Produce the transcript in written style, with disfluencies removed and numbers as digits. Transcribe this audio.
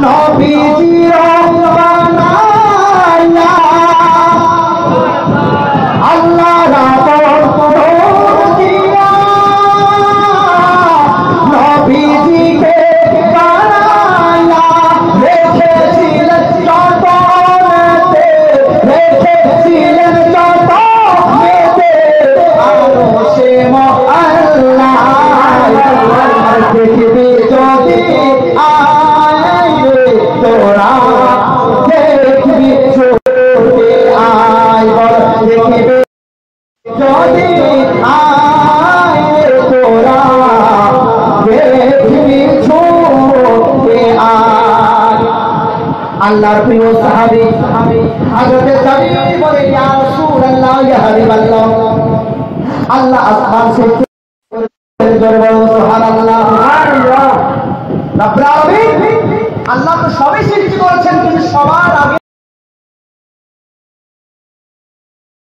নবীজি বানায়া আল্লাহ রাবণ দিয়া নবীজিকে বানায়া রেখেছিলেন যতনেতে রেখেছিলেন যতনেতে আরশে আল্লাহ পৃথিবী যদি আয় তোরা দেখবি চোখে আয় বল দেখবি যদি আয় তোরা দেখবি চোখে আয় আল্লাহর প্রিয় সাহাবী হযরত জাবির বলে ইয়া রাসূলুল্লাহ ইয়া হাবিবাল্লাহ আল্লাহ আসমান से সুবহানাল্লাহ সুবহানাল্লাহ রব্বুল আলামিন আল্লাহ তো সবই সৃষ্টি করেছেন কিন্তু সবার আগে